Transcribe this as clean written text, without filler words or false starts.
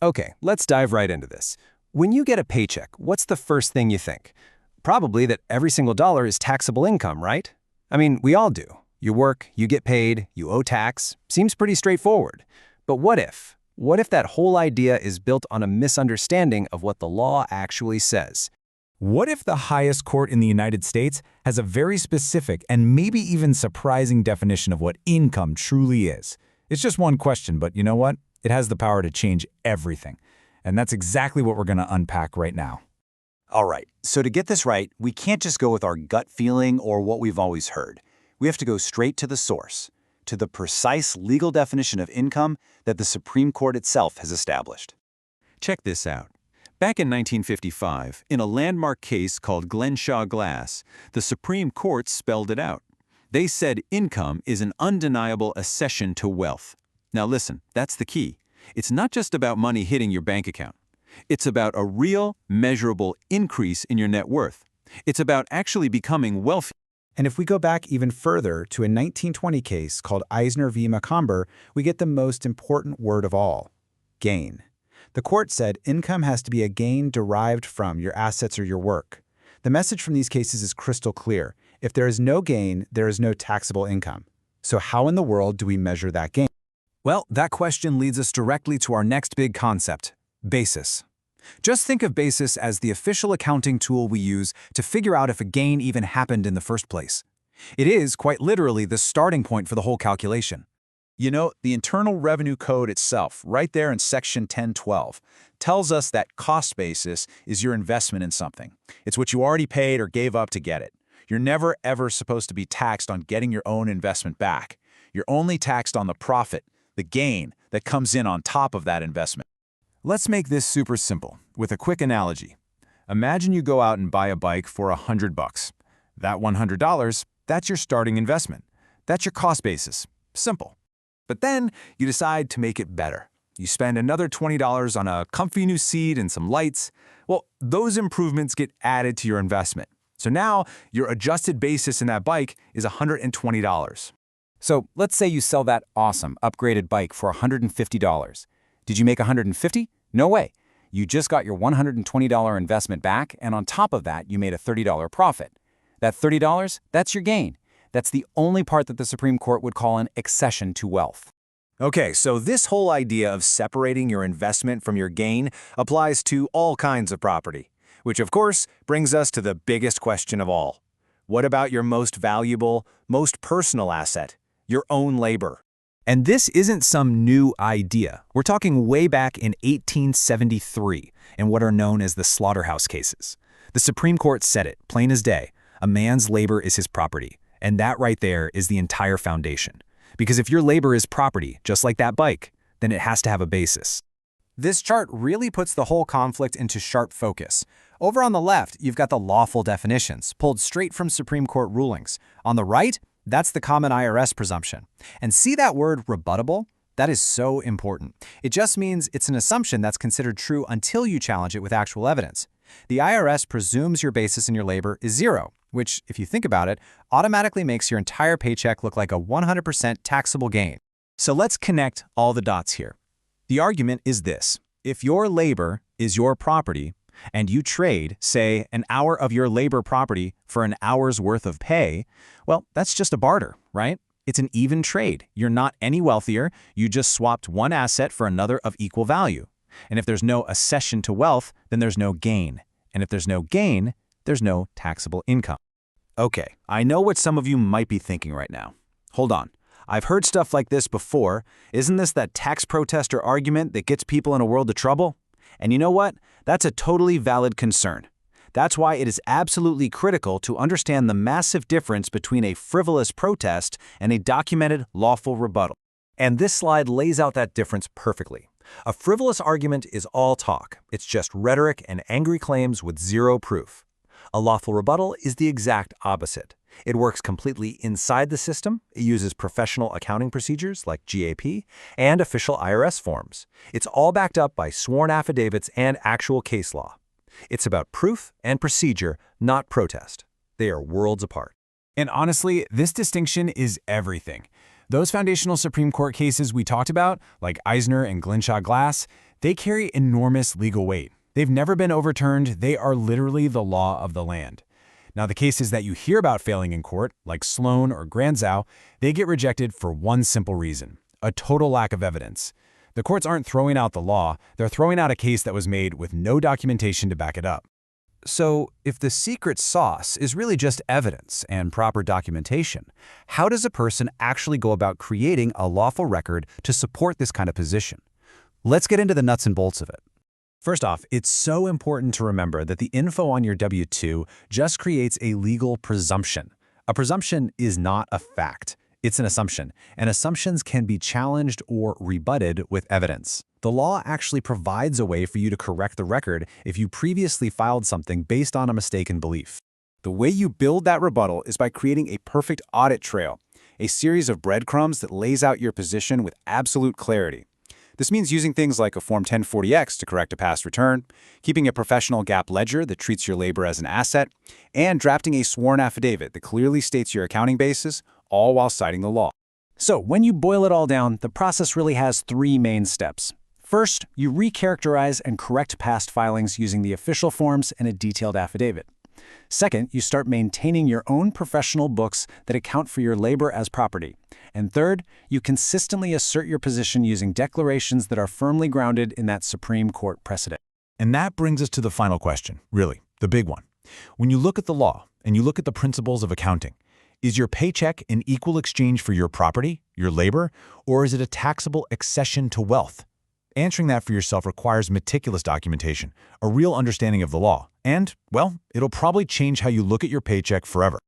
Okay, let's dive right into this. When you get a paycheck, what's the first thing you think? Probably that every single dollar is taxable income, right? I mean, we all do. You work, you get paid, you owe tax. Seems pretty straightforward. But what if? What if that whole idea is built on a misunderstanding of what the law actually says? What if the highest court in the United States has a very specific and maybe even surprising definition of what income truly is? It's just one question, but you know what? It has the power to change everything. And that's exactly what we're going to unpack right now. All right, so to get this right, we can't just go with our gut feeling or what we've always heard. We have to go straight to the source, to the precise legal definition of income that the Supreme Court itself has established. Check this out. Back in 1955, in a landmark case called Glenshaw Glass, the Supreme Court spelled it out. They said income is an undeniable accession to wealth. Now listen, that's the key. It's not just about money hitting your bank account. It's about a real, measurable increase in your net worth. It's about actually becoming wealthy. And if we go back even further to a 1920 case called Eisner v. Macomber, we get the most important word of all, gain. The court said income has to be a gain derived from your assets or your work. The message from these cases is crystal clear. If there is no gain, there is no taxable income. So how in the world do we measure that gain? Well, that question leads us directly to our next big concept, basis. Just think of basis as the official accounting tool we use to figure out if a gain even happened in the first place. It is, quite literally, the starting point for the whole calculation. You know, the Internal Revenue Code itself, right there in Section 1012, tells us that cost basis is your investment in something. It's what you already paid or gave up to get it. You're never, ever supposed to be taxed on getting your own investment back. You're only taxed on the profit, the gain, that comes in on top of that investment. Let's make this super simple, with a quick analogy. Imagine you go out and buy a bike for $100. That $100, that's your starting investment. That's your cost basis. Simple. But then you decide to make it better. You spend another $20 on a comfy new seat and some lights. Well, those improvements get added to your investment. So now your adjusted basis in that bike is $120. So let's say you sell that awesome upgraded bike for $150. Did you make $150? No way. You just got your $120 investment back, and on top of that, you made a $30 profit. That $30, that's your gain. That's the only part that the Supreme Court would call an accession to wealth. Okay, so this whole idea of separating your investment from your gain applies to all kinds of property, which of course brings us to the biggest question of all. What about your most valuable, most personal asset, your own labor? And this isn't some new idea. We're talking way back in 1873 in what are known as the slaughterhouse cases. The Supreme Court said it, plain as day, a man's labor is his property. And that right there is the entire foundation. Because if your labor is property, just like that bike, then it has to have a basis. This chart really puts the whole conflict into sharp focus. Over on the left, you've got the lawful definitions, pulled straight from Supreme Court rulings. On the right, that's the common IRS presumption. And see that word rebuttable? That is so important. It just means it's an assumption that's considered true until you challenge it with actual evidence. The IRS presumes your basis in your labor is zero, which, if you think about it, automatically makes your entire paycheck look like a 100% taxable gain. So let's connect all the dots here. The argument is this. If your labor is your property, and you trade, say, an hour of your labor property for an hour's worth of pay, well, that's just a barter, right? It's an even trade. You're not any wealthier. You just swapped one asset for another of equal value. And if there's no accession to wealth, then there's no gain. And if there's no gain, there's no taxable income. Okay, I know what some of you might be thinking right now. Hold on. I've heard stuff like this before. Isn't this that tax protester argument that gets people in a world of trouble? And you know what? That's a totally valid concern. That's why it is absolutely critical to understand the massive difference between a frivolous protest and a documented lawful rebuttal. And this slide lays out that difference perfectly. A frivolous argument is all talk. It's just rhetoric and angry claims with zero proof. A lawful rebuttal is the exact opposite. It works completely inside the system. It uses professional accounting procedures like GAAP and official IRS forms. It's all backed up by sworn affidavits and actual case law. It's about proof and procedure, not protest. They are worlds apart. And honestly, this distinction is everything. Those foundational Supreme Court cases we talked about, like Eisner and Glenshaw Glass, They carry enormous legal weight. They've never been overturned. They are literally the law of the land. Now, the cases that you hear about failing in court, like Sloan or Granzow, they get rejected for one simple reason: a total lack of evidence. The courts aren't throwing out the law, they're throwing out a case that was made with no documentation to back it up. So, if the secret sauce is really just evidence and proper documentation, how does a person actually go about creating a lawful record to support this kind of position? Let's get into the nuts and bolts of it. First off, it's so important to remember that the info on your W-2 just creates a legal presumption. A presumption is not a fact. It's an assumption, and assumptions can be challenged or rebutted with evidence. The law actually provides a way for you to correct the record if you previously filed something based on a mistaken belief. The way you build that rebuttal is by creating a perfect audit trail, a series of breadcrumbs that lays out your position with absolute clarity. This means using things like a Form 1040X to correct a past return, keeping a professional GAAP ledger that treats your labor as an asset, and drafting a sworn affidavit that clearly states your accounting basis, all while citing the law. So when you boil it all down, the process really has three main steps. First, you recharacterize and correct past filings using the official forms and a detailed affidavit. Second, you start maintaining your own professional books that account for your labor as property. And third, you consistently assert your position using declarations that are firmly grounded in that Supreme Court precedent. And that brings us to the final question, really, the big one. When you look at the law and you look at the principles of accounting, is your paycheck an equal exchange for your property, your labor, or is it a taxable accession to wealth? Answering that for yourself requires meticulous documentation, a real understanding of the law, and, well, it'll probably change how you look at your paycheck forever.